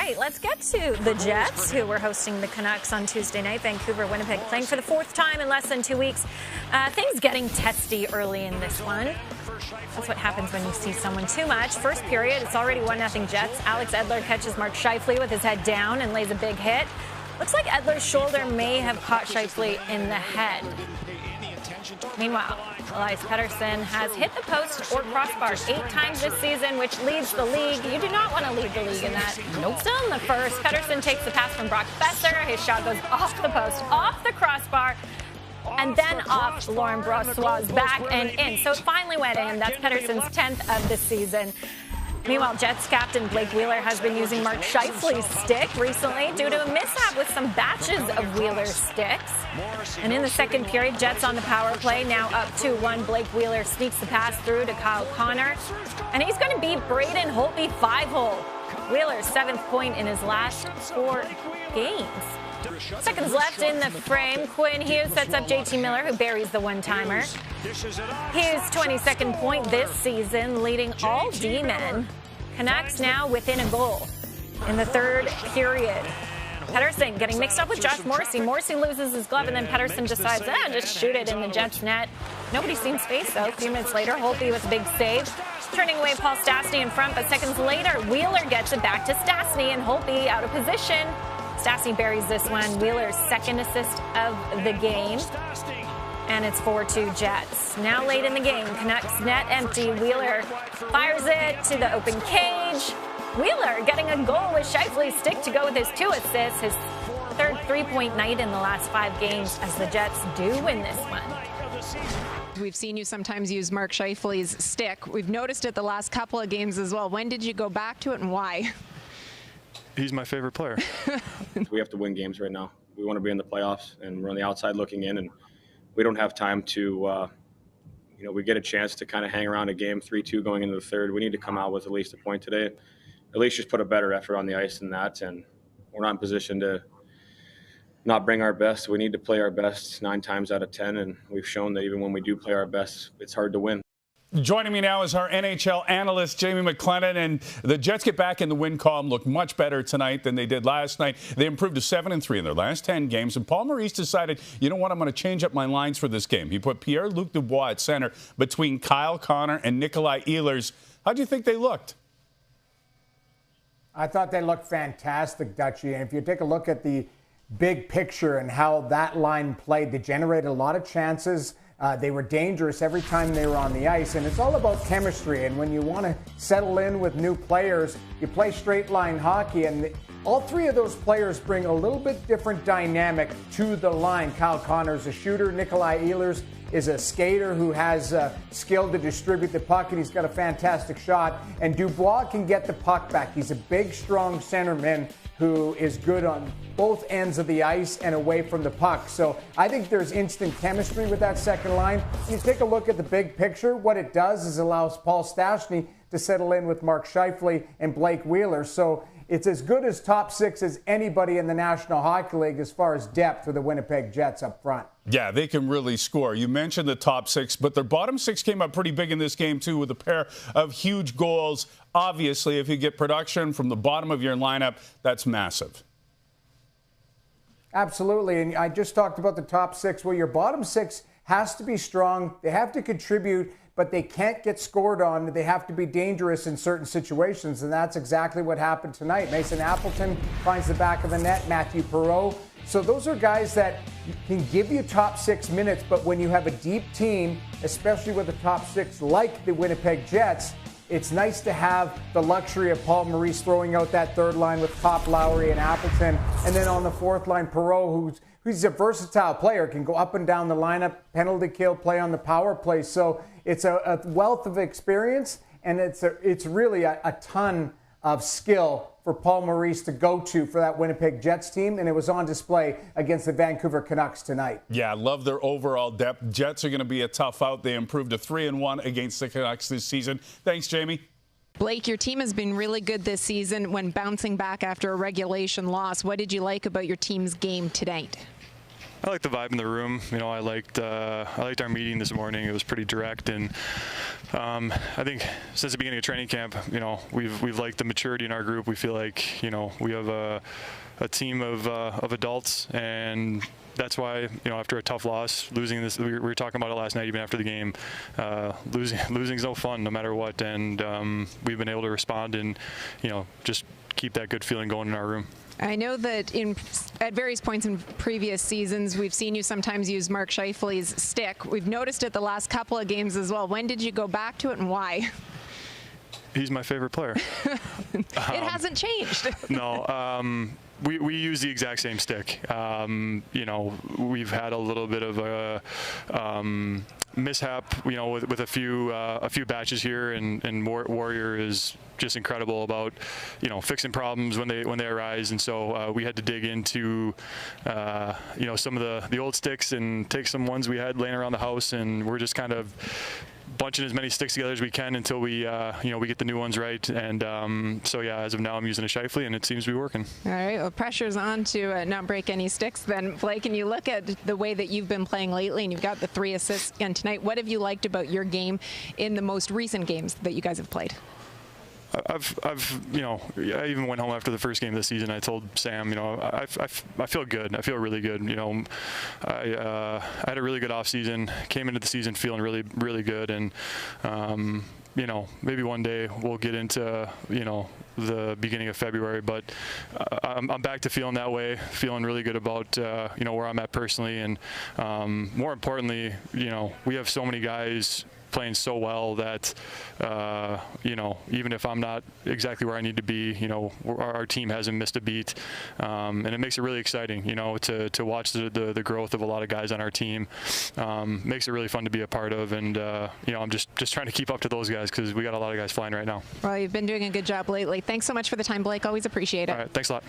right, let's get to the Jets, who were hosting the Canucks on Tuesday night. Vancouver, Winnipeg, playing for the fourth time in less than 2 weeks. Things getting testy early in this one. That's what happens when you see someone too much. First period, it's already 1-0 Jets. Alex Edler catches Mark Scheifele with his head down and lays a big hit. Looks like Edler's shoulder may have caught Scheifele in the head. Meanwhile, Elias Pettersson has hit the post or crossbar 8 times this season, which leads the league. You do not want to lead the league in that. Nope. Still in the first, Pettersson takes the pass from Brock Besser. His shot goes off the post, off the crossbar, and then off Laurent Brossoit's back and in. So it finally went in. That's Pettersson's 10th of the season. Meanwhile, Jets captain Blake Wheeler has been using Mark Scheifele's stick recently due to a mishap with some batches of Wheeler's sticks. And in the second period, Jets on the power play, now up 2-1. Blake Wheeler sneaks the pass through to Kyle Connor, and he's going to beat Braden Holtby 5-hole. Wheeler's 7th point in his last 4 games. Seconds left in the frame. Quinn Hughes sets up JT Miller, who buries the one-timer. Hughes' 22nd point this season, leading all D-men. Canucks now within a goal in the third period. Pettersson getting mixed up with Josh Morrissey. Morrissey loses his glove, and then Pettersson decides, just shoot it in the Jets' net. Nobody seems faced, though. A few minutes later, Holtby with a big save, turning away Paul Stastny in front, but seconds later, Wheeler gets it back to Stastny, and Holtby out of position. Stastny buries this one. Wheeler's second assist of the game. And it's 4-2 Jets. Now late in the game, Canucks net empty. Wheeler fires it to the open cage. Wheeler getting a goal with Scheifele's stick to go with his 2 assists. His third 3-point night in the last 5 games as the Jets do win this one. We've seen you sometimes use Mark Scheifele's stick. We've noticed it the last couple of games as well. When did you go back to it and why? He's my favorite player. We have to win games right now. We want to be in the playoffs, and we're on the outside looking in, and we don't have time to, we get a chance to kind of hang around a game 3-2 going into the third. We need to come out with at least a point today, at least just put a better effort on the ice than that, and we're not in position to not bring our best. We need to play our best 9 times out of 10, and we've shown that even when we do play our best, it's hard to win. Joining me now is our NHL analyst, Jamie McLennan, and the Jets get back in the win column, look much better tonight than they did last night. They improved to 7-3 in their last 10 games, and Paul Maurice decided, you know what, I'm going to change up my lines for this game. He put Pierre-Luc Dubois at center between Kyle Connor and Connor-Dubois-Ehlers. How do you think they looked? I thought they looked fantastic, Dutchie, and if you take a look at the big picture and how that line played, they generated a lot of chances. They were dangerous every time they were on the ice, and it's all about chemistry. And when you want to settle in with new players, you play straight line hockey, and all 3 of those players bring a little bit different dynamic to the line. Kyle Connor's a shooter. Connor-Dubois-Ehlers is a skater who has skill to distribute the puck, and he's got a fantastic shot. And Dubois can get the puck back. He's a big, strong centerman who is good on both ends of the ice and away from the puck. So I think there's instant chemistry with that second line. You take a look at the big picture. What it does is allows Paul Stastny to settle in with Mark Scheifele and Blake Wheeler. So it's as good as top 6 as anybody in the National Hockey League as far as depth for the Winnipeg Jets up front. Yeah, they can really score. You mentioned the top 6, but their bottom 6 came up pretty big in this game, too, with a pair of huge goals. Obviously, if you get production from the bottom of your lineup, that's massive. Absolutely, and I just talked about the top 6. Well, your bottom 6 has to be strong. They have to contribute, but they can't get scored on. They have to be dangerous in certain situations, and that's exactly what happened tonight. Mason Appleton finds the back of the net, Matthew Perreault. So those are guys that can give you top 6 minutes, but when you have a deep team, especially with the top 6 like the Winnipeg Jets, it's nice to have the luxury of Paul Maurice throwing out that third line with Copp, Lowry, and Appleton. And then on the fourth line, Perreault, who's a versatile player, can go up and down the lineup, penalty kill, play on the power play. So it's a wealth of experience, and it's really a ton of skill for Paul Maurice to go to for that Winnipeg Jets team, and it was on display against the Vancouver Canucks tonight. Yeah, I love their overall depth. Jets are going to be a tough out. They improved to 3-1 against the Canucks this season. Thanks, Jamie. Blake, your team has been really good this season when bouncing back after a regulation loss. What did you like about your team's game tonight? I liked the vibe in the room. I liked our meeting this morning. It was pretty direct, and I think since the beginning of training camp, we've liked the maturity in our group. We feel like we have a team of adults, and that's why after a tough loss, losing this, we were talking about it last night, even after the game. Losing's no fun, no matter what, and we've been able to respond and just keep that good feeling going in our room. I know that at various points in previous seasons, we've seen you sometimes use Mark Scheifele's stick. We've noticed it the last couple of games as well. When did you go back to it, and why? He's my favorite player. It hasn't changed. No. We use the exact same stick. We've had a little bit of a mishap, with a few batches here, and Warrior is just incredible about fixing problems when they arise, and so we had to dig into some of the old sticks and take some ones we had laying around the house, and we're just kind of bunching as many sticks together as we can until we we get the new ones right. And so yeah, as of now, I'm using a Scheifele, and it seems to be working. All right, well, pressure's on to not break any sticks then. Blake, and you look at the way that you've been playing lately, and you've got the 3 assists again tonight. What have you liked about your game in the most recent games that you guys have played? I even went home after the first game of the season. I told Sam, I feel good. I feel really good. I had a really good off season. Came into the season feeling really, really good, and maybe one day we'll get into the beginning of February, but I'm back to feeling that way. Feeling really good about where I'm at personally, and more importantly, we have so many guys playing so well that even if I'm not exactly where I need to be, our team hasn't missed a beat, and it makes it really exciting, to watch the growth of a lot of guys on our team. Makes it really fun to be a part of, and I'm just trying to keep up to those guys, because we got a lot of guys flying right now. Well, you've been doing a good job lately. Thanks so much for the time, Blake. Always appreciate it. All right, thanks a lot.